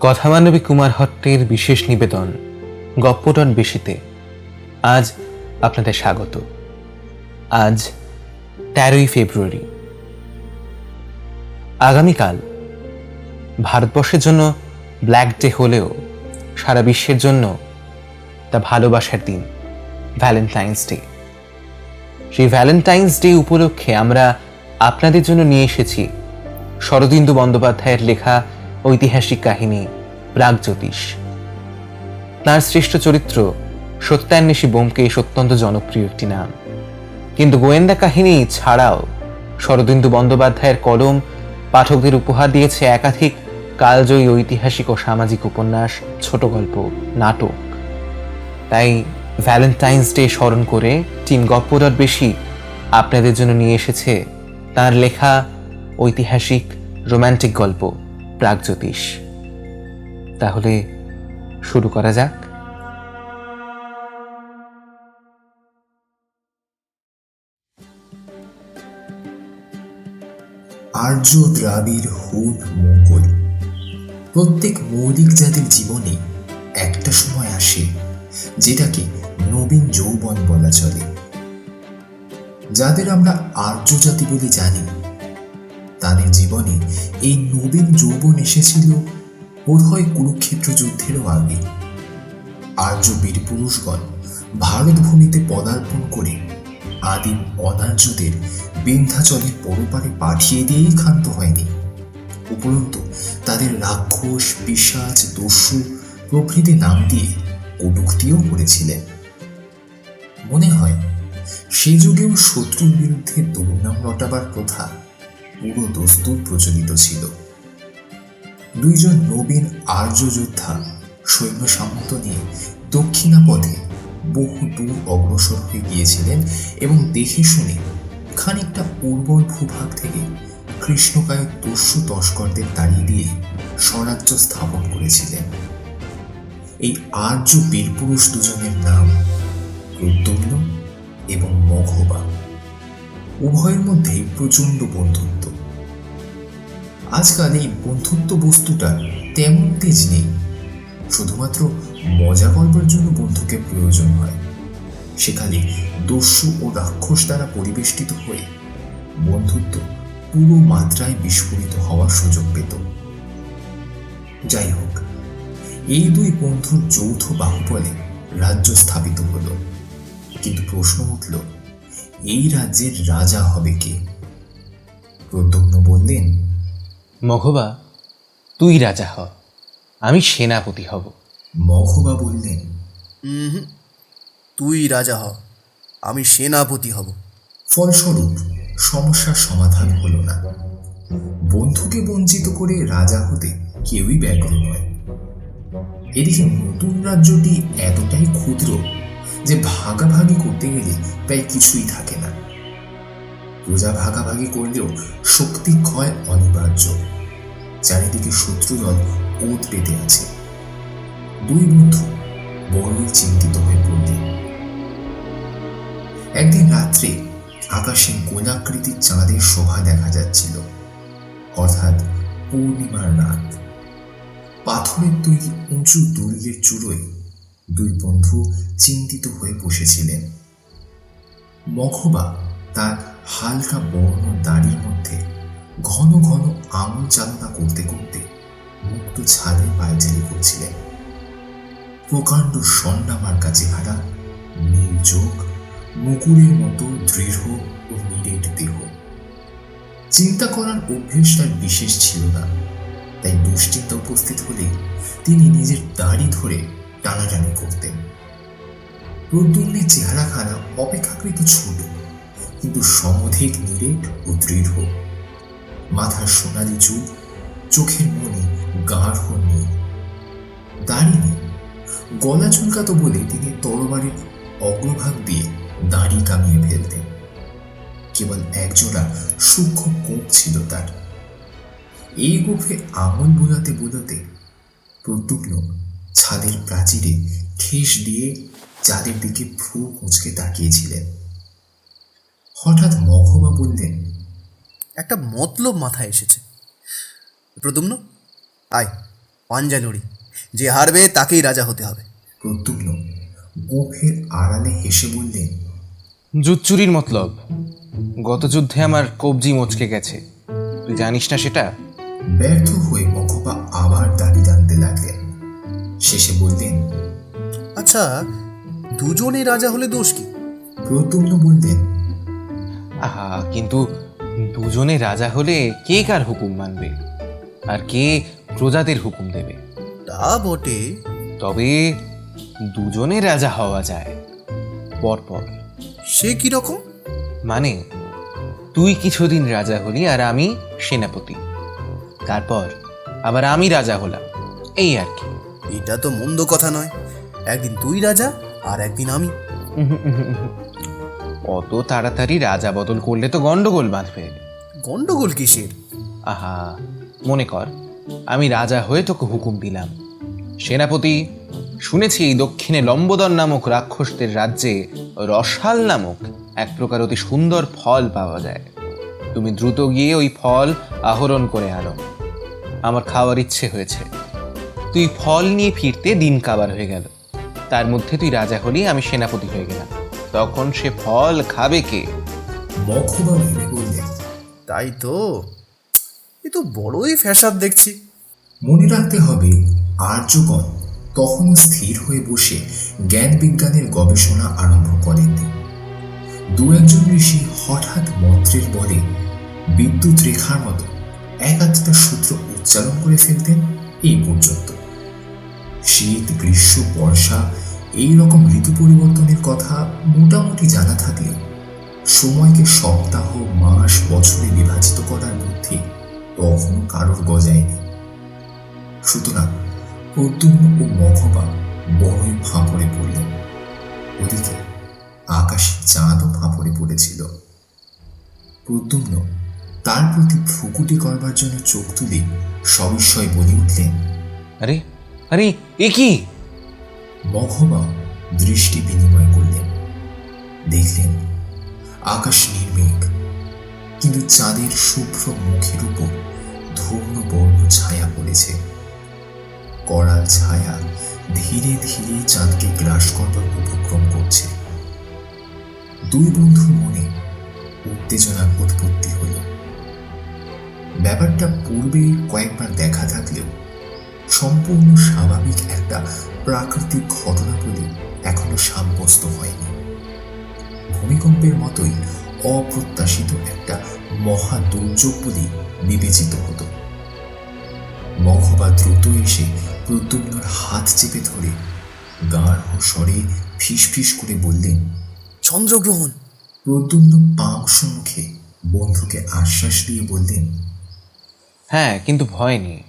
কথামানবী কুমার হট্টের বিশেষ নিবেদন গপ্পটন বেশিতে আজ আপনাদের স্বাগত। আজ 13ই ফেব্রুয়ারি। আগামীকাল ভারতবর্ষের জন্য ব্ল্যাক ডে হলেও সারা বিশ্বের জন্য তা ভালোবাসার দিন, ভ্যালেন্টাইন্স ডে। সেই ভ্যালেন্টাইন্স ডে উপলক্ষে আমরা আপনাদের জন্য নিয়ে এসেছি শরদিন্দু বন্দ্যোপাধ্যায়ের লেখা ঐতিহাসিক কাহিনী প্রাগজ্যোতিষ। তাঁর শ্রেষ্ঠ চরিত্র সত্যান্বেষী ব্যোমকেশ অত্যন্ত জনপ্রিয় একটি নাম, কিন্তু গোয়েন্দা কাহিনী ছাড়াও শরদিন্দু বন্দ্যোপাধ্যায়ের কলম পাঠকদের উপহার দিয়েছে একাধিক কালজয়ী ঐতিহাসিক ও সামাজিক উপন্যাস, ছোট গল্প, নাটক। তাই ভ্যালেন্টাইন্স ডে স্মরণ করে টিম গপ্পদট বেশি আপনাদের জন্য নিয়ে এসেছে তাঁর লেখা ঐতিহাসিক রোম্যান্টিক গল্প প্রাগজ্যোতিষ। তাহলে শুরু করা যাক। আর্য দ্রাবিড় হুন মঙ্গল প্রত্যেক মৌলিক জাতির জীবনে একটা সময় আসে যেটাকে নবীন যৌবন বলা চলে। যাদের আমরা আর্য জাতি বলে জানি, তাদের জীবনে এই নবীন যৌবন এসেছিল বোধহয় কুরুক্ষেত্র যুদ্ধেরও আগে। আর্য বীর পুরুষগণ ভারত ভূমিতে পদার্পণ করে আদিম অনার্যদের বিন্ধ্যাচলের পরপারে পাঠিয়ে দিয়েই ক্ষান্ত হয়নি, উপরন্তু তাদের রাক্ষস, পিশাচ, দস্যু প্রভৃতি নাম দিয়ে কটূক্তিও করেছিলেন। মনে হয় সে যুগেও শত্রুর বিরুদ্ধে দুর্নাম রটাবার প্রথা পুরো দস্তুর প্রচলিত ছিল। দুইজন নবীন আর্য যোদ্ধা সৈন্য সামন্ত নিয়ে দক্ষিণাপথে বহু দূর অগ্রসর হয়ে গিয়েছিলেন এবং দেখে শুনে খানিকটা উর্বর ভূভাগ থেকে কৃষ্ণকায় দস্যু তস্করদের তাড়িয়ে দিয়ে স্বরাজ্য স্থাপন করেছিলেন। এই আর্য বীরপুরুষ দুজনের নাম প্রদ্যুম্ন এবং মঘবা। উভয়ের মধ্যেই প্রচণ্ড বন্ধুত্ব। আজকাল এই বন্ধুত্ব বস্তুটা তেমন তেজ নেই, শুধুমাত্র মজা করবার জন্য বন্ধুকে প্রয়োজন হয়। সেখানে দস্যু ও রাক্ষস দ্বারা পরিবেষ্টিত হয়ে বন্ধুত্ব পুরো মাত্রায় বিস্ফোরিত হওয়ার সুযোগ পেত। যাই হোক, এই দুই বন্ধুর যৌথ বাহুবলে রাজ্য স্থাপিত হল, কিন্তু প্রশ্ন উঠল, এই রাজ্যের রাজা হবে কে? প্রদ্যুম্ন বললেন, মঘবা, তুই রাজা হ, আমি সেনাপতি হব। মঘবা বললেন, তুই রাজা হ, আমি সেনাপতি হব। ফলস্বরূপ সমস্যার সমাধান হলো না। বন্ধুকে বঞ্চিত করে রাজা হতে কেউই ব্যগ্র নয়। এদিকে নতুন রাজ্যটি এতটাই ক্ষুদ্র যে ভাগাভাগি করতে গেলে প্রায় কিছুই থাকে না। প্রজা ভাগাভাগি করলেও শক্তি ক্ষয় অনিবার্য। চারিদিকে শত্রুদল ওত পেতে আছে। দুই বন্ধু বড়ই চিন্তিত হয়ে পড়লেন। একদিন রাত্রে আকাশে গোলাকৃতির চাঁদের শোভা দেখা যাচ্ছিল, অর্থাৎ পূর্ণিমার রাত। পাথরের তৈরি উঁচু দুর্গের চূড়োয় দুই বন্ধু চিন্তিত হয়ে বসেছিলেন। মঘবা তার হালকা বর্ণ দাড়ির মধ্যে ঘন ঘন আঙুল চালনা করতে করতে মুক্ত ছাদে পায়চারি করছিলেন। প্রকাণ্ড স্বর্ণামার্কা চেহারা, নীল চোখ, মুকুরের মতো দৃঢ় ও নিরেট দেহ। চিন্তা করার অভ্যেস তার বিশেষ ছিল না, তাই দুশ্চিন্তা উপস্থিত হলে তিনি নিজের দাড়ি ধরে টানাটানি করতেন। প্রদ্যুম্নের চেহারাখানা অপেক্ষাকৃত ছোট, কিন্তু সমধিক নিরেট ও দৃঢ়। মাথার সোনালি চুল, চোখের মনি গাঢ় নীল। দাড়ি নেই, গলা চুলকাতো বলে তিনি তরবারির অগ্রভাগ দিয়ে দাড়ি কামিয়ে ফেলতেন। কেবল একজোড়া সূক্ষ্ম গোঁফ ছিল তার। এই গোঁফে আঙুল বোলাতে বোলাতে প্রদ্যুম্ন ছাদের প্রাচীরে ঠেস দিয়ে চাঁদের দিকে ভ্রু কুঁচকে তাকিয়েছিলেন। হঠাৎ মঘবা বললেন, একটা মতলব মাথায় এসেছে। প্রদ্যুম্ন, আয় পাঞ্জা লড়ি, যে হারবে তাকেই রাজা হতে হবে। প্রদ্যুম্ন মুখের আড়ালে হেসে বললেন, জুচ্চুরির মতলব গত যুদ্ধে আমার কবজি মচকে গেছে, তুই জানিস না সেটা? ব্যর্থ হয়ে মখবা আবার দাড়ি টানতে লাগলেন। শেষে বললেন, আচ্ছা, দুজনে রাজা হলে দোষ কি? প্রদ্যুম্ন বললেন, আহা, কিন্তু দুজনে রাজা হলে কে কার হুকুম মানবে আর কে প্রজাদের হুকুম দেবে? তা বটে। তবে দুজনে রাজা হওয়া যায় পরপর। সে কি রকম? মানে তুই কিছুদিন রাজা হলি আর আমি সেনাপতি, তারপর আবার আমি রাজা হলাম, এই আর কি। এটা তো মন্দ কথা নয়। একদিন তুই রাজা আর একদিন আমি। অত তাড়াতাড়ি রাজা বদল করলে তো গন্ডগোল বাঁধবে। গন্ডগোল কিসের? আহা, মনে কর আমি রাজা হয়ে তোকে হুকুম দিলাম, সেনাপতি, শুনেছি দক্ষিণে লম্বোদর নামক রাক্ষসদের রাজ্যে রসাল নামক এক প্রকার অতি সুন্দর ফল পাওয়া যায়, তুমি দ্রুত গিয়ে ওই ফল আহরণ করে আনো, আমার খাওয়ার ইচ্ছে হয়েছে। তুই ফল নিয়ে ফিরতে দিন কাবার হয়ে গেল, তার মধ্যে তুই রাজা হলি, আমি সেনাপতি হয়ে গেলাম, তখন সে ফল খাবে কে? মখবা ভেবে বললেন, তাই তো, এ তো বড়ই ফ্যাসাদ দেখছি। মনে রাখতে হবে আর্যগণ তখনও স্থির হয়ে বসে জ্ঞান বিজ্ঞানের গবেষণা আরম্ভ করেননি। দু একজন ঋষি হঠাৎ মন্ত্রের বলে বিদ্যুৎ রেখার মতো এক আধটা সূত্র উচ্চারণ করে ফেলতেন, এই পর্যন্ত। শীত, গ্রীষ্ম, বর্ষা এই রকম ঋতু পরিবর্তনের কথা মোটামুটি জানা থাকলেও সময়কে সপ্তাহ, মাস, বছরে বিভাজিত করার বুদ্ধি তখনও কারোর গজায়নি। সুতরাং প্রদ্যুম্ন ও মখবা বড়ই ফাঁপড়ে পড়লেন। ওদিকে আকাশে চাঁদও ফাঁপড়ে পড়েছিল। প্রদ্যুম্ন তার প্রতি ভ্রুকুটি করবার জন্য চোখ তুলে সবিস্ময় বলে উঠলেন, আরে আরে, এ কি? মখবা দৃষ্টি বিনিময় করলেন। দেখলেন আকাশ নির্মেঘ, কিন্তু চাঁদের শুভ্র মুখের উপর ধূম্র বর্ণ ছায়া পড়েছে। কড়া ছায়া ধীরে ধীরে চাঁদকে গ্রাস করবার উপক্রম করছে। দুই বন্ধুর মনে উত্তেজনার উৎপত্তি হল। ব্যাপারটা পূর্বে কয়েকবার দেখা থাকলেও সম্পূর্ণ স্বাভাবিক একটা প্রাকৃতিক ঘটনা বলে এখনো সাব্যস্ত হয়নি। ভূমিকম্পের মতোই অপ্রত্যাশিত একটা মহা দুর্যোগ বলে বিবেচিত হতো। মখবা দ্রুত এসে প্রদ্যুম্নর হাত চেপে ধরে গাঢ় স্বরে ফিসফিস করে বললেন, চন্দ্রগ্রহণ। প্রদ্যুম্ন পাংশ মুখে বন্ধুকে আশ্বাস দিয়ে বললেন, হ্যাঁ, কিন্তু ভয় নেই,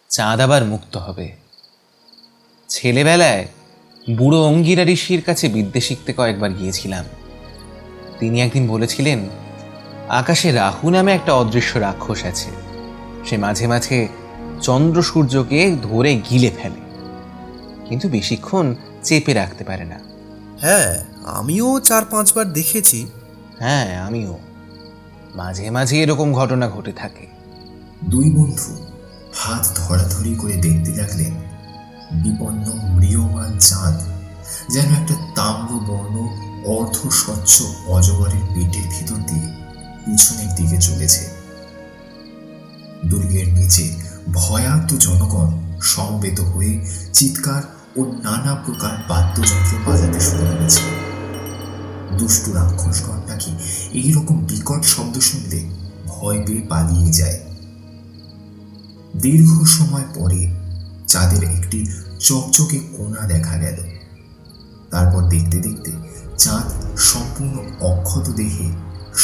চাঁদ আবার মুক্ত হবে। ছেলেবেলায় বুড়ো অঙ্গিরা ঋষির কাছে বিদ্যে শিখতে কয়েকবার গিয়েছিলাম। তিনি একদিন বলেছিলেন আকাশে রাহু নামে একটা অদৃশ্য রাক্ষস আছে, সে মাঝে মাঝে চন্দ্র সূর্যকে ধরে গিলে ফেলে, কিন্তু বেশিক্ষণ চেপে রাখতে পারে না। হ্যাঁ, আমিও 4-5 বার দেখেছি। হ্যাঁ, আমিও। মাঝে মাঝে এরকম ঘটনা ঘটে থাকে। দুই বন্ধু হাত ধরাধরি করে দেখতে লাগলেন বিপন্ন ম্রিয়মান চাঁদ যেন একটা তাম্রবর্ণ অর্ধ স্বচ্ছ অজগরের পেটের ভিতর দিয়ে পিছনের দিকে চলেছে। দুর্গের নিচে ভয়ার্ত জনগণ সমবেত হয়ে চিৎকার ও নানা প্রকার বাদ্যযন্ত্র বাজাতে শুরু করেছে। দুষ্টু রাক্ষসগণ নাকি এইরকম বিকট শব্দ শুনলে ভয় পেয়ে পালিয়ে যায়। দীর্ঘ সময় পরে চাঁদের একটি চকচকে কোণা দেখা গেল। তারপর দেখতে দেখতে চাঁদ সম্পূর্ণ অক্ষত দেখে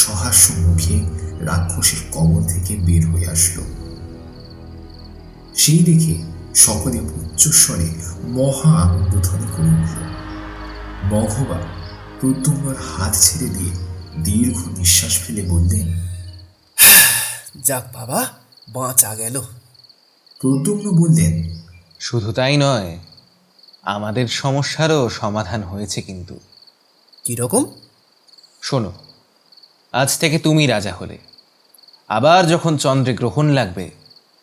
সহাস্য মুখে রাক্ষসের কবল থেকে বের হয়ে আসলো। সেই দেখে সকলে উচ্চস্বরে মহা আনন্দধ্বনি করে উঠল। মঘবা প্রদ্যুম্নর হাত ছেড়ে দিয়ে দীর্ঘ নিঃশ্বাস ফেলে বললেন, যাক বাবা, বাঁচা গেল। প্রদ্যুম্ন বললেন, শুধু তাই নয়, আমাদের সমস্যারও সমাধান হয়েছে। কিন্তু কিরকম? শোনো, আজ থেকে তুমি রাজা হলে। আবার যখন চন্দ্রে গ্রহণ লাগবে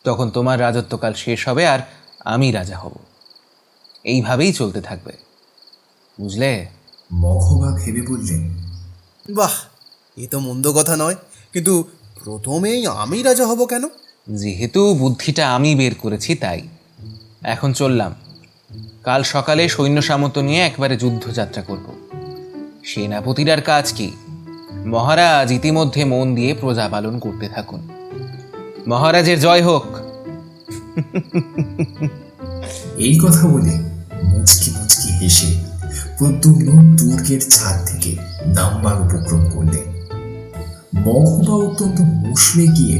তখন তোমার রাজত্বকাল শেষ হবে আর আমি রাজা হব। এইভাবেই চলতে থাকবে, বুঝলে? মঘবা ভেবে বললেন, বাহ, এ তো মন্দ কথা নয়, কিন্তু প্রথমেই আমি রাজা হব কেন? যেহেতু বুদ্ধিটা আমি বের করেছি তাই। এখন চললাম, কাল সকালে সৈন্য সামন্ত নিয়ে একবারে যুদ্ধযাত্রা করব। সেনাপতিরার কাজ কি? মহারাজ ইতিমধ্যে মন দিয়ে প্রজা পালন করতে থাকুন। মহারাজের জয় হোক। এই কথা বলে মুচকি মুচকি হেসে প্রদ্যুম্ন দুর্গের ছাদ থেকে নামবার উপক্রম করলেন। মঘবা অত্যন্ত মুষড়ে গিয়ে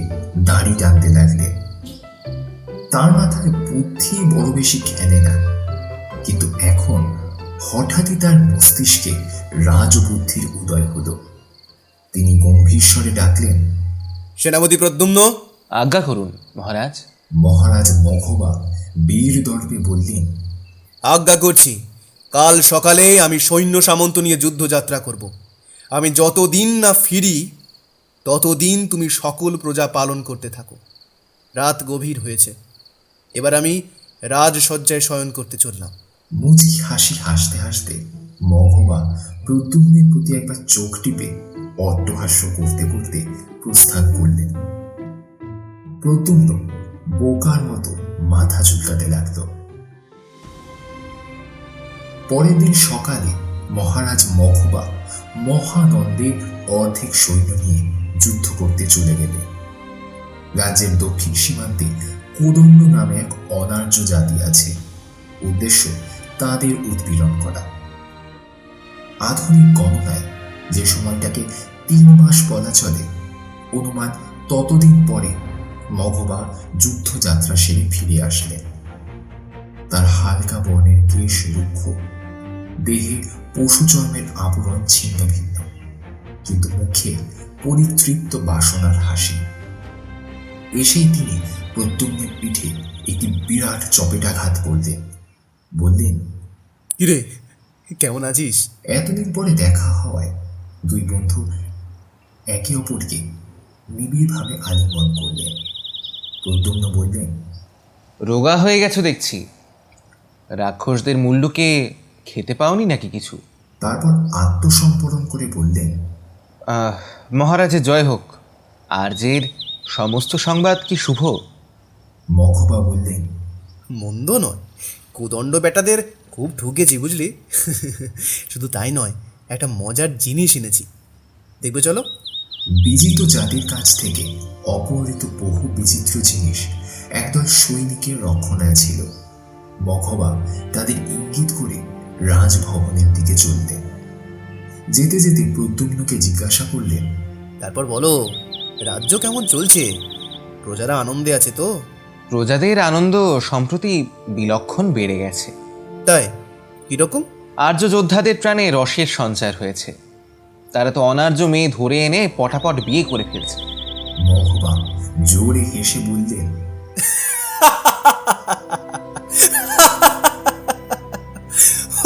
দাড়ি টানতে লাগলেন। তার মাথায় বুদ্ধি বড় বেশি খেলে না, কিন্তু এখন হঠাৎই তার মস্তিষ্কে রাজবুদ্ধির উদয় হলো। তিনি গম্ভীর স্বরে ডাকলেন, সেনাপতি প্রদ্যুম্ন। আজ্ঞা করুন মহারাজ। মহারাজ মঘবা বীর দর্পে বললেন, আজ্ঞা করছি, কাল সকালে আমি সৈন্য সামন্ত নিয়ে যুদ্ধযাত্রা করব। আমি যতদিন না ফিরি ততদিন তুমি সকল প্রজা পালন করতে থাকো। রাত গভীর হয়েছে, এবার আমি রাজসজ্জায় শয়ন করতে চললাম। মুচকি হাসি হাসতে হাসতে মঘবা প্রদ্যুম্নের প্রতি একবার চোখ টিপে অট্টহাস্য করতে করতে প্রস্থান করলেন। প্রদ্যুম্ন বোকার মতো মাথা চুলকাতে লাগল। পরের দিন সকালে মহারাজ মঘবা মহানন্দে অর্ধেক সৈন্য নিয়ে যুদ্ধ করতে চলে গেলেন। রাজ্যের দক্ষিণ সীমান্তে কোদণ্ড নামে এক অনার্য জাতি আছে, উদ্দেশ্য তাদের উৎপীড়ন করা। আধুনিক গণনায় যে সময়টাকে 3 মাস বলা চলে, অনুমান ততদিন পরে মঘবা যুদ্ধযাত্রা সেরে ফিরে আসলেন। তার হালকা বর্ণের কেশ রুক্ষ, দেহে পশুচর্মের আবরণ ছিন্ন ভিন্ন, কিন্তু মুখে পরিতৃপ্ত বাসনার হাসি। এসেই তিনি প্রদ্যুম্নের পিঠে একটি বিরাট চপেটাঘাত করলেন। বললেন, কিরে, কেমন আছিস? এতদিন পরে দেখা হওয়ায় দুই বন্ধু একে অপরকে নিবিড়ভাবে আলিঙ্গন করলেন। প্রদ্যুম্ন বললেন, রোগা হয়ে গেছো দেখছি। রাক্ষসদের মুল্লুকে খেতে পাওনি নাকি কিছু? তারপর আত্মসম্পরণ করে বললেন, মহারাজের জয় হোক। আর্যের সমস্ত সংবাদ কি শুভ? মঘবা বললেন, মন্দ নয়, কোদণ্ড বেটাদের খুব ঠুকেছি বুঝলি। শুধু তাই নয়, একটা মজার জিনিস এনেছি, দেখবে চলো। বিজিত জাতির কাছ থেকে অপহৃত বহু বিচিত্র জিনিস একদল সৈনিকের রক্ষণায় ছিল। মঘবা তাদের ইঙ্গিত করে রাজভবনের দিকে চলতেন। যেতে যেতে প্রদ্যুম্নকে জিজ্ঞাসা করলেন, তারপর বলো, রাজ্য কেমন চলছে? প্রজারা আনন্দে আছে তো? প্রজাদের আনন্দ সম্প্রতি বিলক্ষণ বেড়ে গেছে। তাই কিরকম? আর্য যোদ্ধাদের প্রাণে রসের সঞ্চার হয়েছে। তারা তো অনার্য মেয়ে ধরে এনে পটাপট বিয়ে করে ফেলছে। মঘবা জোরে হেসে বললেন,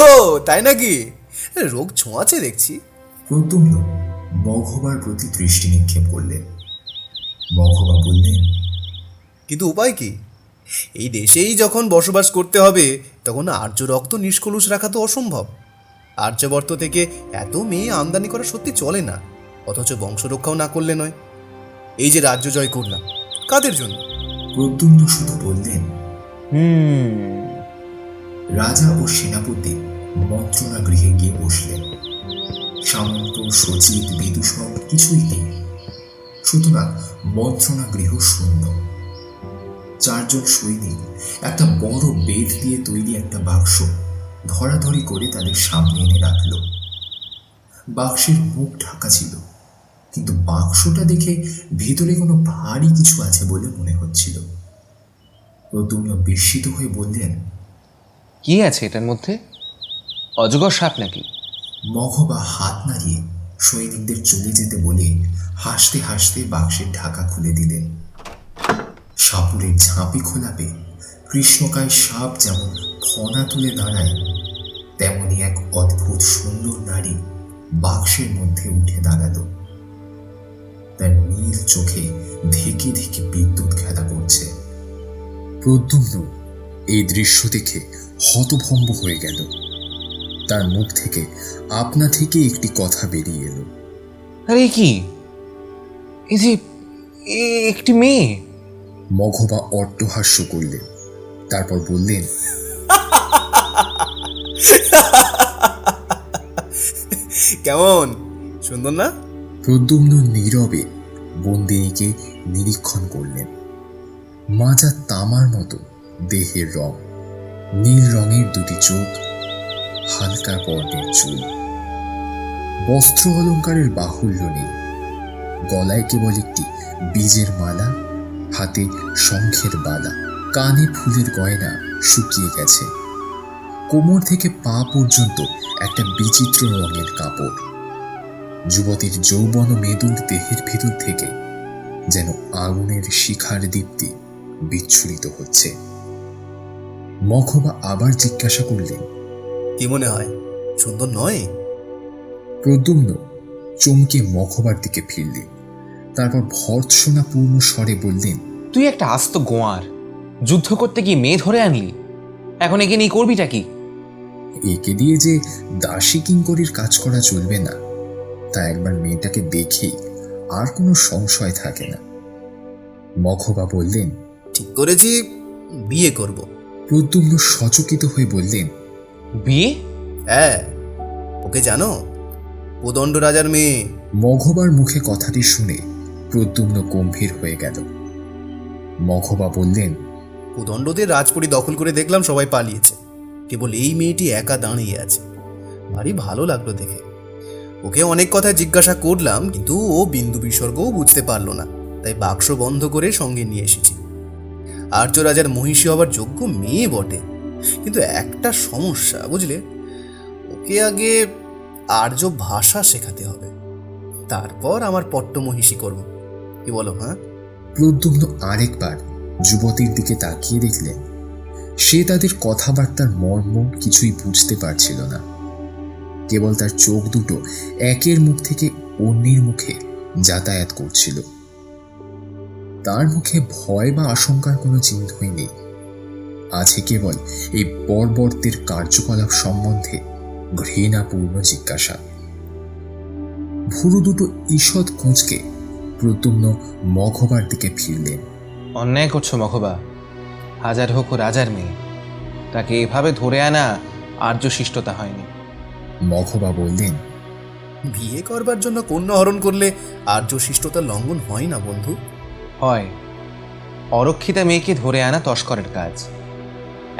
ও তাই নাকি? রোগ ছোঁয়াছে দেখছি। প্রদ্যুম্ন মঘবার প্রতি দৃষ্টি নিক্ষেপ করলেন। মঘবা বললেন, কিন্তু উপায় কি? এই দেশেই যখন বসবাস করতে হবে, তখন আর্য রক্ত নিষ্কলুষ রাখা তো অসম্ভব। আর্যবর্ত থেকে এত মেয়ে আমদানি করা সত্যি চলে না, অথচ বংশরক্ষাও না করলে নয়। এই যে রাজ্য জয় করলাম, কাদের জন্য? প্রদ্যুম্ন শুধু বললেন, হুম। রাজা ও সেনাপতি মন্ত্রণা গৃহে গিয়ে বসলেন। সামন্ত, সচিব, বিদূষক কিছুই নেই, সুতরাং মন্ত্রণা গৃহ শূন্য। 4 জন সৈনিক একটা বড় বেদ দিয়ে তৈরি একটা বাক্স ধরাধরি করে তাদের সামনে এনে রাখল। বাক্সের মুখ ঢাকা ছিল, কিন্তু বাক্সটা দেখে ভিতরে কোনো ভারী কিছু আছে বলে মনে হচ্ছিল। প্রদ্যুম্ন বিস্মিত হয়ে বললেন, কি আছে এটার মধ্যে? অজগর সাপ নাকি? মঘবা হাত নাড়িয়ে সৈনিকদের চলে যেতে বলে হাসতে হাসতে বাক্সের ঢাকা খুলে দিলেন। সাপুরের ঝাঁপি খোলাপে কৃষ্ণকায় সাপ যেমন ফনা তুলে দাঁড়ায়, তেমনি এক অদ্ভুত সুন্দর নারী বাক্সের মধ্যে উঠে দাঁড়ালো। তার নীল চোখে ধিকে ধিকে বিদ্যুৎ খেলা করছে। প্রদ্যুম্ন এই দৃশ্য দেখে হতভম্ব হয়ে গেল। তার মুখ থেকে আপনা থেকে একটি কথা বেরিয়ে এলো। আরে কি, এই যে একটি মেয়ে। মঘবা অট্টহাস্য করলেন, তারপর বললেন, কেমন সুন্দর না? প্রদ্যুম্ন নীরবে বন্দিনীকে নিরীক্ষণ করলেন। মাজা তামার মতো দেহের রং, নীল রঙের দুটি চোখ, হালকা বর্ণের চুল, বস্ত্র অলঙ্কারের বাহুল্য নেই। গলায় কেবল একটি বীজের মালা, হাতে শঙ্খের বালা, কানে ফুলের গয়না শুকিয়ে গেছে। কোমর থেকে পা পর্যন্ত একটা বিচিত্র রঙের কাপড়। যুবতীর যৌবন মেদুর দেহের ভিতর থেকে যেন আগুনের শিখার দীপ্তি বিচ্ছুরিত হচ্ছে। মঘবা আবার জিজ্ঞাসা করলেন, কি মনে হয়, সুন্দর নয়? প্রদ্যুম্ন চমকে মঘবার দিকে ফিরলেন, তারপর ভর্ৎসনাপূর্ণ স্বরে বললেন, তুই একটা আস্ত গোয়ার, যুদ্ধ করতে গিয়ে মেয়ে ধরে আনলি, এখন একে নিয়ে করবিটা কি? একে দিয়ে যে দাসী কিঙ্করীর কাজ করা চলবে না, তা একবার মেয়েটাকে দেখেই আর কোনো সংশয় থাকে না। মঘবা বললেন, ঠিক করেছি, বিয়ে করব। প্রদ্যুম্ন সচকিত হয়ে বললেন, বিয়ে? হ্যাঁ, ওকে জানো? কোদণ্ড রাজার মেয়ে। মঘবার মুখে কথাটি শুনে প্রদ্যুম্ন গম্ভীর হয়ে গেল। মঘবা বললেন, কোদণ্ডদের রাজপুরী দখল করে দেখলাম সবাই পালিয়েছে, কেবল এই মেয়েটি একা দাঁড়িয়ে আছে। ভারী ভালো লাগলো দেখে। ওকে অনেক কথা জিজ্ঞাসা করলাম, কিন্তু ও বিন্দু বিসর্গও বুঝতে পারলো না, তাই বাক্স বন্ধ করে সঙ্গে নিয়ে এসেছি। আর্য রাজার মহিষী হবার যোগ্য মেয়ে বটে, কিন্তু একটা সমস্যা, বুঝলে? ওকে আগে আর্য ভাষা শেখাতে হবে, তারপর আমার পট্ট মহিষী করব। কি বলো? হ্যাঁ? প্রদ্যুম্ন আরেকবার যুবতীর দিকে তাকিয়ে দেখলেন। সে তাদের কথাবার্তার মর্ম কিছুই বুঝতে পারছিল না। কেবল তার চোখ দুটো একের মুখ থেকে অন্যের মুখে যাতায়াত করছিল। তার মুখে ভয় বা আশঙ্কার কোনো চিহ্নই নেই। আছে কেবল এই বর্বরদের কার্যকলাপ সম্বন্ধে ঘৃণাপূর্ণ জিজ্ঞাসা। ভুরু দুটো ঈষৎ কুঁচকে প্রদ্যুম্ন মঘবার দিকে ফিরলেন। অন্যায় করছো মঘবা, হাজার হোক ও রাজার মেয়ে, তাকে এভাবে ধরে আনা আর্য শিষ্টতা হয়নি। মঘবা বললেন, বিয়ে করবার জন্য কন্যা হরণ করলে আর্য শিষ্টতার লঙ্ঘন হয় না বন্ধু। হয়, অরক্ষিতা মেয়েকে ধরে আনা তস্করের কাজ।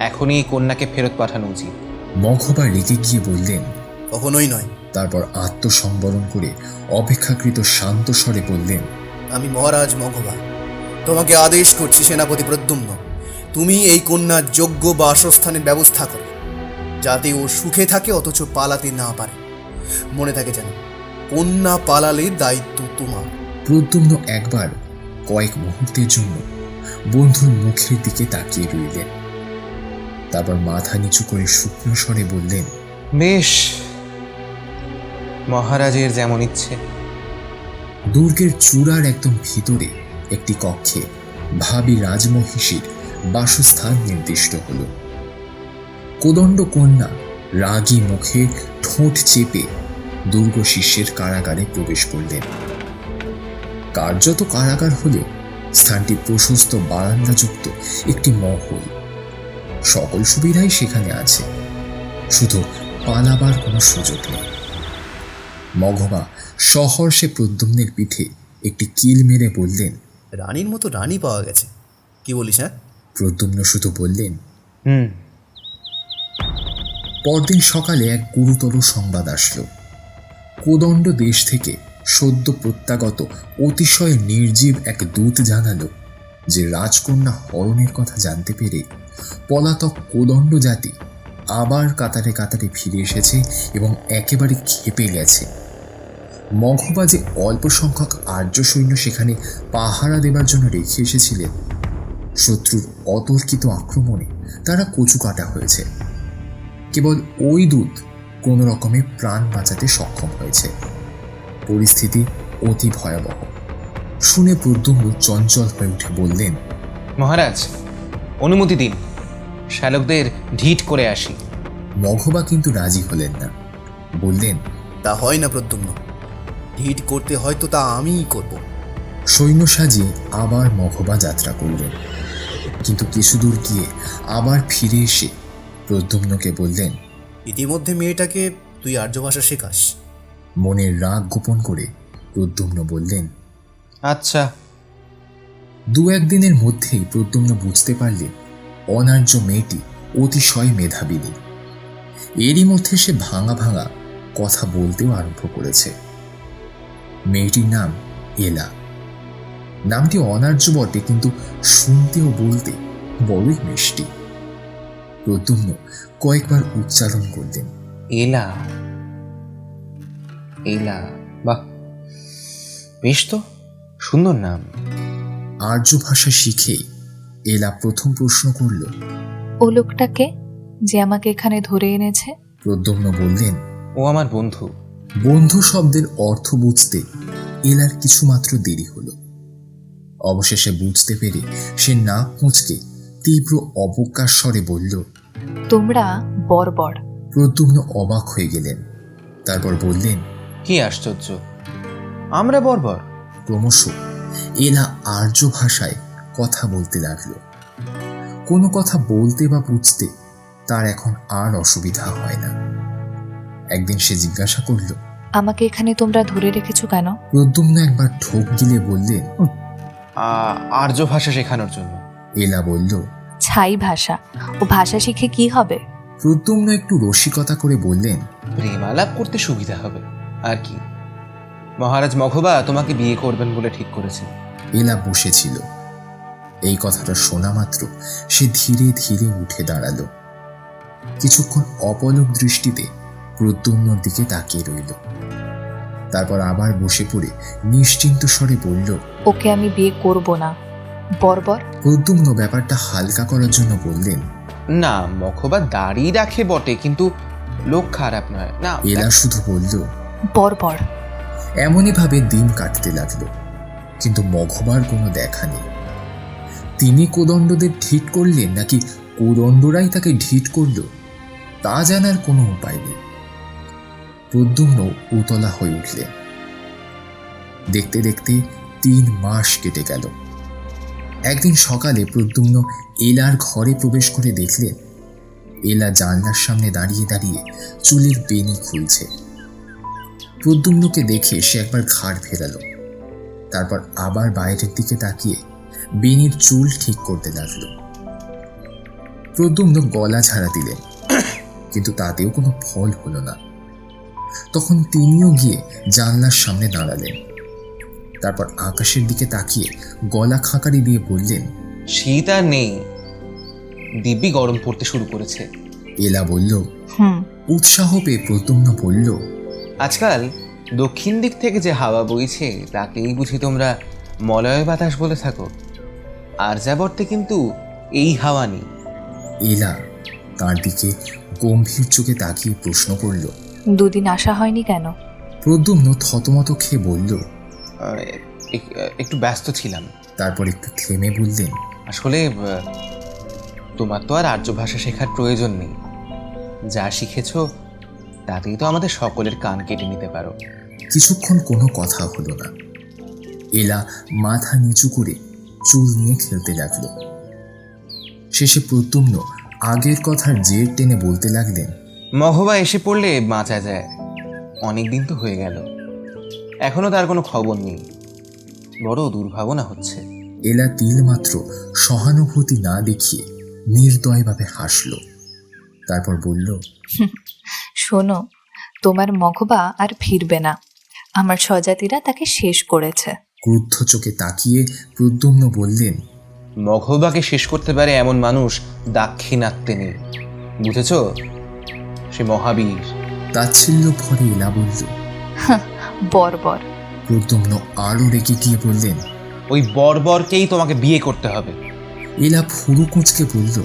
এখনই এই কন্যাকে ফেরত পাঠানো উচিত। মঘবা রেগে গিয়ে বললেন, কখনোই নয়। তারপর আত্মসংবরণ করে অপেক্ষাকৃত শান্ত স্বরে বললেন, আমি মহারাজ মঘবা তোমাকে আদেশ করছি, সেনাপতি প্রদ্যুম্ন, তুমি এই কন্যার যোগ্য বাসস্থানের ব্যবস্থা করো, যাতে ও সুখে থাকে অথচ পালাতে না পারে। মনে থাকে যেন, কন্যা পালালে দায়িত্ব তোমার। প্রদ্যুম্ন একবার কয়েক মুহূর্তের জন্য বন্ধুর মুখের দিকে তাকিয়ে রইলেন, তারপর মাথা নিচু করে শুকনো স্বরে বললেন, বেশ, মহারাজের যেমন ইচ্ছে। দুর্গের চূড়ার একদম ভিতরে একটি কক্ষে ভাবী রাজমহিষীর বাসস্থান নির্দিষ্ট হল। কোদণ্ড কন্যা রাগী মুখে ঠোঁট চেপে দুর্গ শিষ্যের কারাগারে প্রবেশ করলেন। কার্যত কারাগার হলেও স্থানটি প্রশস্ত বারান্দাযুক্ত একটি মহল। সকল সুবিধাই সেখানে আছে, শুধু পালাবার কোনো সুযোগ নেই। মঘবা সহর্ষে প্রদ্যুম্নের পিঠে একটি কিল মেরে বললেন, রানীর মতো রানী পাওয়া গেছে। কি বলিস? হ্যাঁ? প্রদ্যুম্ন শুধু বললেন, হুম। পরদিন সকালে এক গুরুতর সংবাদ আসলো। কোদণ্ড দেশ থেকে সদ্য প্রত্যাগত অতিশয় নির্জীব এক দূত জানালো যে রাজকন্যা হরণের কথা জানতে পেরে পলাতক কোদণ্ড জাতি আবার কাতারে কাতারে ফিরে এসেছে এবং একেবারে ক্ষেপে গেছে। মঘবা যে অল্প সংখ্যক আর্য সৈন্য সেখানে পাহারা দেবার জন্য রেখে এসেছিলেন, শত্রুর অতর্কিত আক্রমণে তারা কচু কাটা হয়েছে। কেবল ওই দূত কোনো রকমে প্রাণ বাঁচাতে সক্ষম হয়েছে। পরিস্থিতি অতি ভয়াবহ। শুনে প্রদ্যুম্ন চঞ্চল হয়ে উঠে বললেন, মহারাজ, অনুমতি দিন, শ্যালকদের ঢিট করে আসি। মঘবা কিন্তু রাজি হলেন না। বললেন, তা হয় না প্রদ্যুম্ন, ঢিট করতে হয়তো তা আমিই করব। সৈন্য সাজিয়ে আবার মঘবা যাত্রা করলেন। কিন্তু কিছু দূর গিয়ে আবার ফিরে এসে প্রদ্যুম্নকে বললেন, ইতিমধ্যে মেয়েটাকে তুই আর্য ভাষা শেখাস। মনের রাগ গোপন করে প্রদ্যুম্ন বললেন, আচ্ছা। দু একদিনের মধ্যেই প্রদ্যুম্ন বুঝতে পারলেন অনার্য মেয়েটি অতিশয় মেধাবিনী। এরই মধ্যে সে ভাঙা ভাঙা কথা বলতেও আরম্ভ করেছে। মেয়েটির নাম এলা। নামটি অনার্য বটে, কিন্তু শুনতে ও বলতে বড়ই মিষ্টি। প্রদ্যুম্ন কয়েকবার উচ্চারণ করলেন, এলা, এলা, বাহ, বেশ তো, সুন্দর নাম। আর্য ভাষা শিখে এলা প্রথম প্রশ্ন করল, ও লোকটাকে যে আমাকে এখানে ধরে এনেছে? প্রদ্যুম্ন বললেন, ও আমার বন্ধু। বন্ধু শব্দের অর্থ বুঝতে এলার কিছুমাত্র দেরি হলো। অবশেষে বুঝতে পেরে সে নাক মুচকে তীব্র অবজ্ঞার স্বরে বলল, তোমরা বর্বর। প্রদ্যুম্ন অবাক হয়ে গেলেন। তারপর বললেন, কি আশ্চর্য, আমরা বর্বর? ক্রমশ এলা আর্য ভাষায় কথা বলতে লাগলো। কোনো কথা বলতে বা বুঝতে তার এখন আর অসুবিধা হয় না। একদিন সে জিজ্ঞাসা করল, আমাকে এখানে তোমরা ধরে রেখেছো কেন? প্রদ্যুম্ন একবার ঠোক গিলে বললেন, আর্য ভাষা শেখানোর জন্য। এলা বলল, ছাই ভাষা। ও ভাষা শিখে কি হবে? প্রদ্যুম্ন একটু রসিকতা করে বললেন, প্রেম আলাপ করতে সুবিধা হবে আর কি। মহারাজ মঘবা তোমাকে বিয়ে করবেন বলে ঠিক করেছেন। এলা বসেছিল। এই কথাটা শোনা মাত্র সে ধীরে ধীরে উঠে দাঁড়ালো। কিছুক্ষণ অপলক দৃষ্টিতে প্রদ্যুম্নর দিকে তাকিয়ে রইল। তারপর আবার বসে পড়ে নিশ্চিন্ত স্বরে বলল, ওকে আমি বিয়ে করব না। বর্বর। প্রদ্যুম্ন ব্যাপারটা হালকা করার জন্য বললেন, না, মঘবা দাড়ি রাখে বটে, কিন্তু লোক খারাপ নয়। না, এলা শুধু বলল, বর্বর। এমনই ভাবে দিন কাটতে লাগলো। কিন্তু মঘবার কোনো দেখা নেই। তিনি কোদণ্ডদের ঢিট করলেন নাকি কোদণ্ডরাই তাকে ঢিট করল, তা জানার কোনো উপায় নেই। প্রদ্যুম্ন উতলা হয়ে উঠলেন। দেখতে দেখতে 3 মাস কেটে গেল। একদিন সকালে প্রদ্যুম্ন এলার ঘরে প্রবেশ করে দেখলেন এলা জানলার সামনে দাঁড়িয়ে দাঁড়িয়ে চুলের বেনি খুলছে। প্রদ্যুম্নকে দেখে সে একবার ঘাড় ফেরালো। তারপর আবার বাইরের দিকে তাকিয়ে বেনির চুল ঠিক করতে লাগলো। প্রদ্যুম্ন গলা ঝাড়া দিলেন, কিন্তু তাতেও কোনো ফল হলো না। তখন তিনিও গিয়ে জানলার সামনে দাঁড়ালেন। তারপর আকাশের দিকে তাকিয়ে গলা খাঁকারি দিয়ে বললেন, শীত আর নেই, দিব্যি গরম পড়তে শুরু করেছে। এলা বলল। উৎসাহ পেয়ে প্রদ্যুম্ন বলল, আজকাল দক্ষিণ দিক থেকে যে হাওয়া বইছে তাকেই বুঝি তোমরা মলয় বাতাস বলে থাকো। আর যাবর্তে কিন্তু এই হাওয়া নেই। এলা তার দিকে গম্ভীর চোখে তাকিয়ে প্রশ্ন করল, 2 দিন আসা হয়নি কেন? প্রদ্যুম্ন থতমত খেয়ে বলল, একটু ব্যস্ত ছিলাম। তারপর একটু থেমে বললেন, আসলে তোমার তো আর আর্য ভাষা শেখার প্রয়োজন নেই। যা শিখেছ তাতেই তো আমাদের সকলের কান কেটে নিতে পারো। কিছুক্ষণ কোনো কথা হলো না। এলা মাথা নিচু করে চুল নিয়ে খেলতে লাগলো। শেষে প্রদ্যুম্ন আগের কথার জের টেনে বলতে লাগলেন, মঘবা এসে পড়লে বাঁচা যায়। অনেক দিন তো হয়ে গেল, এখনো তার কোনো খবর নেই। বড় দুর্ভাবনা হচ্ছে। এলা তিলমাত্র সহানুভূতি না দেখিয়ে নির্দয়ভাবে হাসল। তারপর বলল, শোনো, তোমার মঘবা আর ফিরবে না। আমার স্বজাতিরা তাকে শেষ করেছে। ক্রুদ্ধ চোখে তাকিয়ে প্রদ্যুম্ন বললেন, মঘবাকে শেষ করতে পারে এমন মানুষ দাক্ষিণাত্যে নেই, বুঝেছ? সে মহাবীর। তাচ্ছিল্য ভরে এলা বলল। বর্বর। প্রদ্যুম্ন আরো রেগে গিয়ে বললেন, ওই বর্বরকেই তোমাকে বিয়ে করতে হবে। এলা ফুরু কুঁচকে বলল,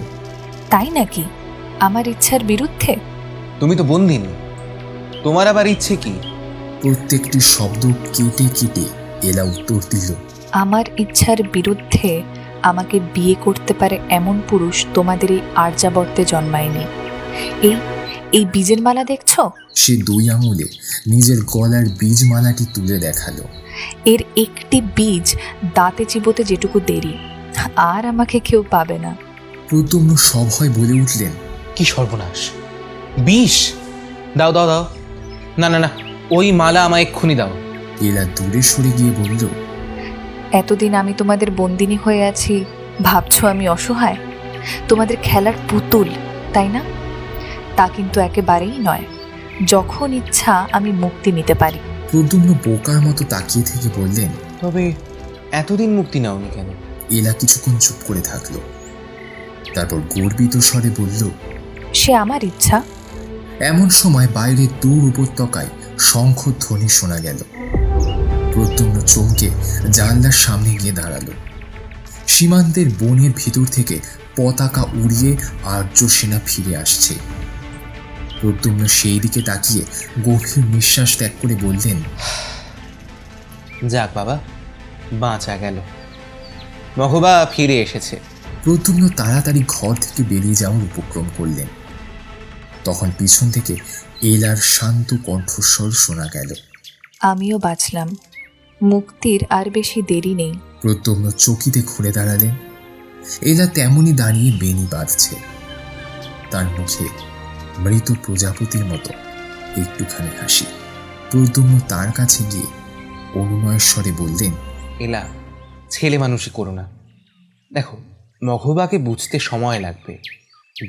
তাই নাকি? আমার ইচ্ছার বিরুদ্ধে? তুমি তো বন্দিনী, তোমার আবার ইচ্ছে কি? প্রত্যেকটি শব্দ কেটে কেটে এলা উত্তর দিল, আমার ইচ্ছার বিরুদ্ধে আমাকে বিয়ে করতে পারে এমন পুরুষ তোমাদের এই আর্যাবর্তে জন্মায়নি। এই এই বীজের মালা দেখছো? সে 2 আঙুলে নিজের গলার বীজমালাটি তুলে দেখালো। এর একটি বীজ দাঁতে চিবোতে যেটুকু দেরি, আর আমাকে কেউ পাবে না। প্রদ্যুম্ন সভয় বলে উঠলেন, কি সর্বনাশ! বিষ! দাও দাও দাও, না না না, ওই মালা আমায় এক্ষুনি দাও। এলা দূরে সরে গিয়ে বলল, এতদিন আমি তোমাদের বন্দিনী হয়ে আছি, ভাবছো আমি অসহায়, তোমাদের খেলার পুতুল, তাই না? তা কিন্তু একেবারেই নয়। যখন ইচ্ছা আমি মুক্তি নিতে পারি। প্রদ্যুম্ন বোকার মতো তাকিয়ে থেকে বললেন, তবে এতদিন মুক্তি নাওনি কেন? এলা কিছুক্ষণ চুপ করে থাকলো। তারপর গর্বিত স্বরে বলল, সে আমার ইচ্ছা। এমন সময় বাইরে দূর উপত্যকায় শঙ্খধ্বনি শোনা গেল। প্রদ্যুম্ন চমকে জানলার সামনে গিয়ে দাঁড়ালো। সীমান্তের বনের ভিতর থেকে পতাকা উড়িয়ে আর্য সেনা ফিরে আসছে। প্রদ্যুম্ন সেই দিকে তাকিয়ে গভীর নিঃশ্বাস ত্যাগ করে বললেন, যাক বাবা, বাঁচা গেল, মঘবা ফিরে এসেছে। প্রদ্যুম্ন তাড়াতাড়ি ঘর থেকে বেরিয়ে যাওয়ার উপক্রম করলেন। তখন পিছন থেকে এলার শান্ত কণ্ঠস্বর শোনা গেল, আমিও বাঁচলাম, মুক্তির আর বেশি দেরি নেই। প্রদ্যুম্ন চকিতে ঘুরে দাঁড়ালেন। এলা তেমনি দাঁড়িয়ে বেনি বাঁধছে, তার মুখে মৃত প্রজাপতির মতো একটুখানি হাসি। প্রদ্যুম্ন তার কাছে গিয়ে অনুনয়ের স্বরে বললেন, এলা, ছেলে মানুষই করো না। দেখো, মঘবাকে বুঝতে সময় লাগবে,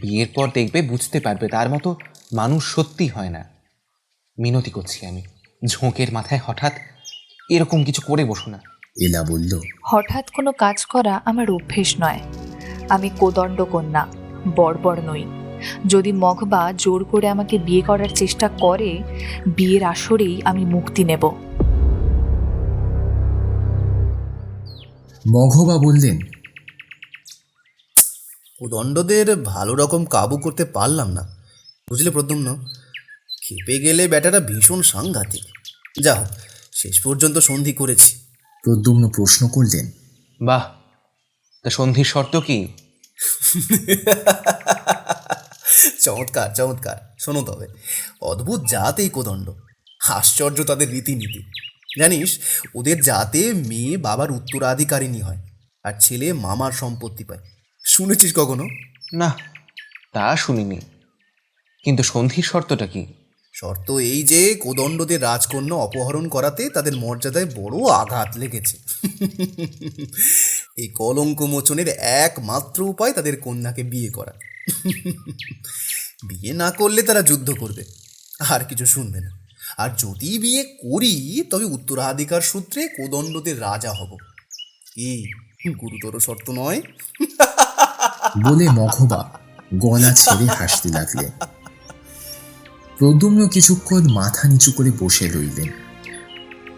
বিয়ের পর দেখবে বুঝতে পারবে তার মতো মানুষ সত্যি হয় না। মিনতি করছি আমি, ঝোঁকের মাথায় হঠাৎ এরকম কিছু করে বসো না। এলা বলল, হঠাৎ কোনো কাজ করা আমার অভ্যেস নয়। আমি কোদণ্ড কন্যা, বর্বর নই। যদি মঘবা জোর করে আমাকে বিয়ে করার চেষ্টা করে, বিয়ের আসরেই আমি মুক্তি নেব। মঘবা বললেন, ও দণ্ডদের ভালো রকম কাবু করতে পারলাম না, বুঝলে প্রদ্যুম্ন? খেপে গেলে ব্যাটারা ভীষণ সাংঘাতিক। যা হোক, শেষ পর্যন্ত সন্ধি করেছি। প্রদ্যুম্ন প্রশ্ন করলেন, বাহ, তা সন্ধির শর্ত কি? চমৎকার চমৎকার, শোনো তবে। অদ্ভুত জাত এই কোদণ্ড, আশ্চর্য তাদের রীতিনীতি। জানিস, ওদের জাতে মেয়ে বাবার উত্তরাধিকারিণী হয়, আর ছেলে মামার সম্পত্তি পায়। শুনেছিস কখনো? না, তা শুনিনি, কিন্তু সন্ধির শর্তটা কি? শর্ত এই যে, কোদণ্ডদের রাজকন্যা অপহরণ করাতে তাদের মর্যাদায় বড় আঘাত লেগেছে। এই কলঙ্ক মোচনের একমাত্র উপায় তাদের কন্যাকে বিয়ে করা। বিয়ে না করলে তারা যুদ্ধ করবে, আর কিছু শুনবে না। আর যদি বিয়ে করি, তবে উত্তরাধিকার সূত্রে কোদণ্ডদের রাজা হব। কি গুরুতর শর্ত নয়? বলে মঘবা গলা ছেড়ে হাসতে লাগলেন। প্রদ্যুম্ন কিছুক্ষণ মাথা নিচু করে বসে রইলেন।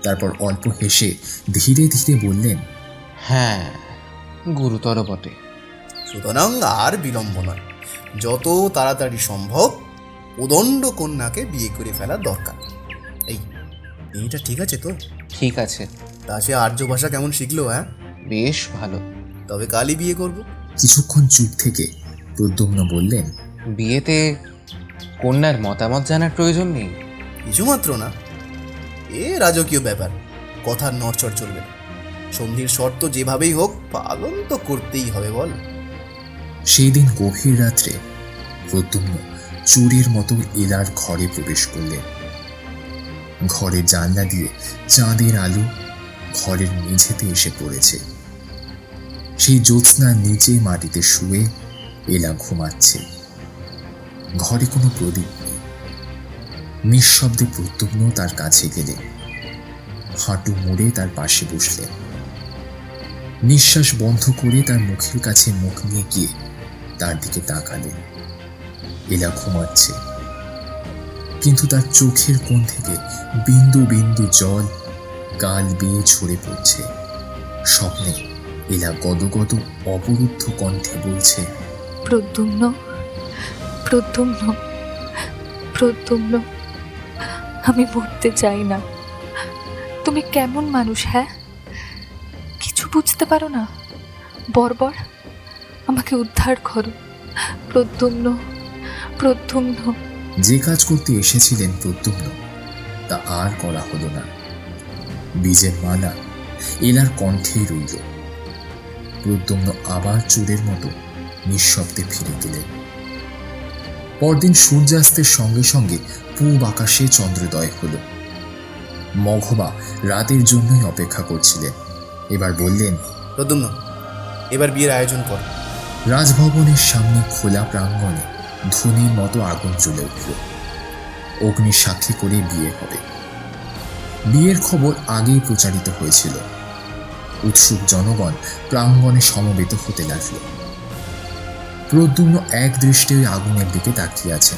তারপর অল্প হেসে ধীরে ধীরে বললেন, হ্যাঁ, গুরুতর বটে। সুতরাং আর বিলম্ব নয়, যত তাড়াতাড়ি সম্ভব উদণ্ড কন্যাকে বিয়ে করে ফেলা দরকার। এইটা ঠিক আছে তো? ঠিক আছে। তা সে আর্য ভাষা কেমন শিখলো? হ্যাঁ, বেশ ভালো। তবে কালই বিয়ে করব। কিছুক্ষণ চুপ থেকে প্রদ্যুম্ন বললেন, বিয়েতে কন্যার মতামত জানার প্রয়োজন নেই? কিছুমাত্র না, এ রাজকীয় ব্যাপার, কথার নড়চড় চলবে না। সন্ধির শর্ত যেভাবেই হোক পালন তো করতেই হবে, বল। সেই দিন গভীর রাত্রে প্রদ্যুম্ন চোরের মতো এলার ঘরে প্রবেশ করলেন। ঘরের জানলা দিয়ে চাঁদের আলো ঘরের মেঝেতে এসে পড়েছে। সেই জ্যোৎস্নার নিচে মাটিতে শুয়ে এলা ঘুমাচ্ছে। ঘরে কোনো প্রদীপ নেই। নিঃশব্দে প্রদ্যুম্ন তার কাছে গেলেন, হাঁটু মুড়ে তার পাশে বসলেন। নিঃশ্বাস বন্ধ করে তার মুখের কাছে মুখ নিয়ে গিয়ে তার দিকে তাকালেন। এলা ঘুমাচ্ছে, কিন্তু তার চোখের কোণ থেকে বিন্দু বিন্দু জল গাল বেয়ে ঝরে পড়ছে। স্বপ্নে এলা গদগদ অবরুদ্ধ কণ্ঠে বলছে, প্রদ্যুম্ন, প্রদ্যুম্ন, প্রদ্যুম্ন, আমি মরতে চাই না। তুমি কেমন মানুষ? হ্যাঁ, কিছু বুঝতে পারো না? বর্বর, আমাকে উদ্ধার করো। প্রদ্যুম্ন, প্রদ্যুম্ন। যে কাজ করতে এসেছিলেন প্রদ্যুম্ন তা আর করা হলো না। বীজের মালা এলার কণ্ঠেই রইল। প্রদ্যুম্ন আবার চোরের মতো নিঃশব্দে ফিরে গেলেন। পরদিন সূর্যাস্তের সঙ্গে সঙ্গে পূব আকাশে চন্দ্রোদয় হলো। মঘবা রাতের জন্যই অপেক্ষা করছিলেন। এবার বললেন, প্রদ্যুম্ন, এবার বিয়ের আয়োজন কর। রাজভবনের সামনে খোলা প্রাঙ্গণে ধূনির মতো আগুন জ্বলে উঠল। অগ্নি সাক্ষী করে বিয়ে হবে। বিয়ের খবর আগেই প্রচারিত হয়েছিল। উৎসুক জনগণ প্রাঙ্গণে সমবেত হতে লাগল। প্রদ্যুম্ন এক দৃষ্টে ওই আগুনের দিকে তাকিয়ে আছেন।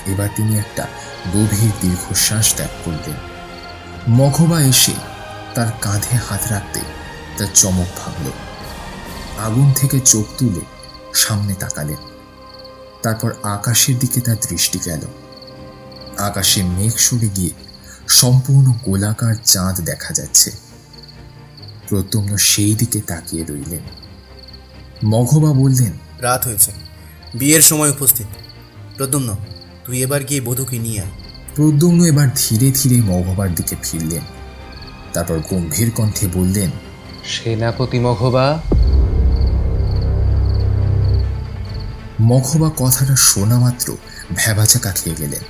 এবার তিনি একটা গভীর দীর্ঘশ্বাস ত্যাগ করলেন। মঘবা এসে তার কাঁধে হাত রাখতে তার চমক ভাঙল। আগুন থেকে চোখ তুলে সামনে তাকালেন। তারপর আকাশের দিকে তার দৃষ্টি গেল। আকাশে মেঘ সরে গিয়ে সম্পূর্ণ গোলাকার চাঁদ দেখা যাচ্ছে। প্রদ্যুম্ন সেই দিকে তাকিয়ে রইলেন। মঘবা বললেন, রাত হয়েছে, বিয়ের সময় উপস্থিত। প্রদ্যুম্ন, তুই এবার গিয়ে বধূকে নিয়ে আয়। প্রদ্যুম্ন এবার ধীরে ধীরে মঘবার দিকে ফিরলেন। তারপর গম্ভীর কণ্ঠে বললেন, সেনাপতি মঘবা। মঘবা কথাটা শোনা মাত্র ভ্যাবাচাকা খেয়ে গেলেন।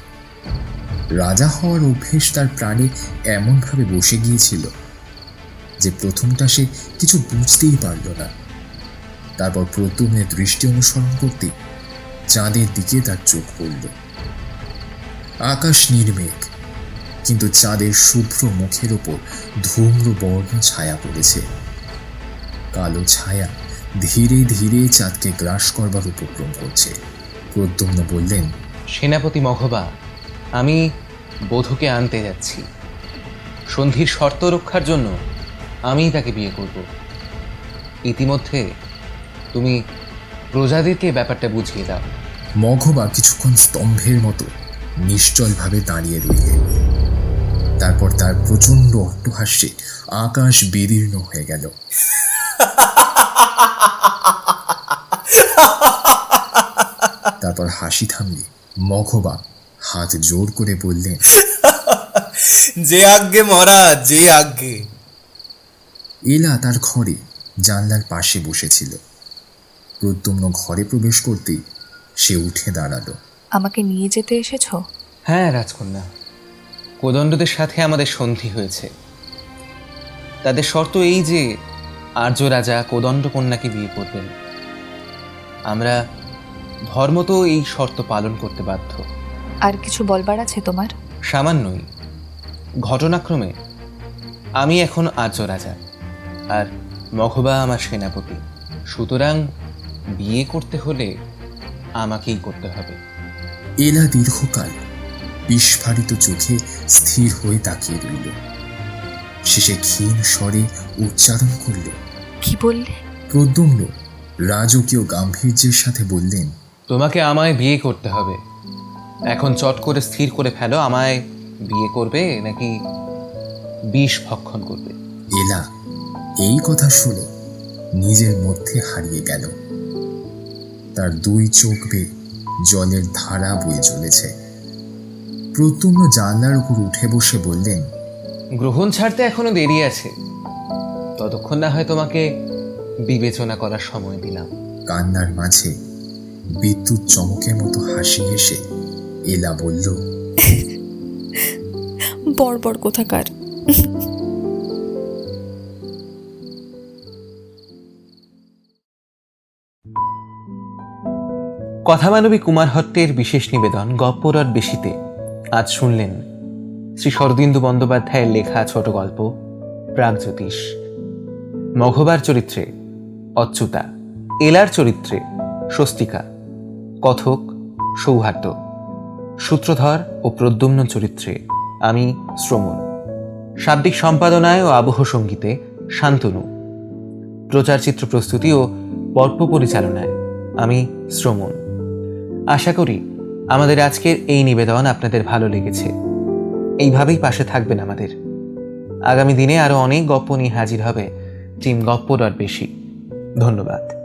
রাজা হওয়ার অভ্যেস তার প্রাণে এমনভাবে বসে গিয়েছিল যে প্রথমটা সে কিছু বুঝতেই পারল না। তারপর প্রদ্যুম্নের দৃষ্টি অনুসরণ করতে চাঁদের দিকে তার চোখ পড়ল। আকাশ নির্মেঘ, কিন্তু চাঁদের শুভ্র মুখের ওপর ধূম্র বর্ণ ছায়া পড়েছে। কালো ছায়া ধীরে ধীরে চাঁদকে গ্রাস করবার উপক্রম করছে। প্রদ্যুম্ন বললেন, সেনাপতি মঘবা, আমি বধূকে আনতে যাচ্ছি। সন্ধির শর্ত রক্ষার জন্য আমিই তাকে বিয়ে করব। ইতিমধ্যে তুমি প্রজাদেরকে ব্যাপারটা বুঝিয়ে দাও। মঘবা কিছুক্ষণ স্তম্ভের মতো নিশ্চলভাবে দাঁড়িয়ে রইলেন। তারপর তার প্রচণ্ড অট্টহাস্যে আকাশ বিদীর্ণ হয়ে গেল। তারপর হাসি থামলে মঘবা হাত জোর করে বললেন, যে আজ্ঞে মহারাজ, যে আজ্ঞে। এলা তার ঘরে জানলার পাশে বসেছিল। প্রদ্যুম্ন ঘরে প্রবেশ করতেই সে উঠে দাঁড়ালো। আমাকে নিয়ে যেতে এসেছো? হ্যাঁ রাজকন্যা, কোদণ্ডদের সাথে আমাদের সন্ধি হয়েছে। তাদের শর্ত এই যে আর্য রাজা কোদণ্ড কন্যাকে বিয়ে করবেন। আমরা ধর্মত এই শর্ত পালন করতে বাধ্য। আর কিছু বলবার আছে তোমার? সামান্যই। ঘটনাক্রমে আমি এখন আর্য রাজা, আর মঘবা আমার সেনাপতি। সুতরাং বিয়ে করতে হলে আমাকেই করতে হবে। এলা দীর্ঘকাল বিস্ফারিত চোখে স্থির হয়ে তাকিয়ে রইল। শেষে ক্ষীণ স্বরে উচ্চারণ করল, কি বললে? প্রদ্যুম্ন রাজকীয় গাম্ভীর্যের সাথে বললেন, তোমাকে আমায় বিয়ে করতে হবে। এখন চট করে স্থির করে ফেলো, আমায় বিয়ে করবে নাকি বিষ ভক্ষণ করবে? এলা এই কথা শুনে নিজের মধ্যে হারিয়ে গেল। তার দুই চোখ বেয়ে জলের ধারা বয়ে চলেছে। প্রদ্যুম্ন জানলার উপর উঠে বসে বললেন, গ্রহণ ছাড়তে এখনো দেরি আছে, ততক্ষণ না হয় তোমাকে বিবেচনা করার সময় দিলাম। কান্নার মাঝে বিদ্যুৎ চমকের মতো হাসি হেসে এলা বলল, বর্বর কোথাকার। কথামানবী কুমার হট্টের বিশেষ নিবেদন গপ্পরর বেশিতে আজ শুনলেন শ্রী শরদিন্দু বন্দ্যোপাধ্যায়ের লেখা ছোট গল্প প্রাগজ্যোতিষ। মঘবার চরিত্রে অচ্যুতা, এলার চরিত্রে স্বস্তিকা, কথক সৌহার্দ্য, সূত্রধর ও প্রদ্যুম্ন চরিত্রে আমি শ্রমণ, শাব্দিক সম্পাদনায় ও আবহ সঙ্গীতে শান্তনু, প্রচারচিত্র প্রস্তুতি ও পর্ব পরিচালনায় আমি শ্রমণ। আশা করি আমাদের আজকের এই নিবেদন আপনাদের ভালো লেগেছে। এইভাবেই পাশে থাকবেন আমাদের। আগামী দিনে আরও অনেক গপ্প নিয়ে হাজির হবে টিম গপ্পরর বেশি। ধন্যবাদ।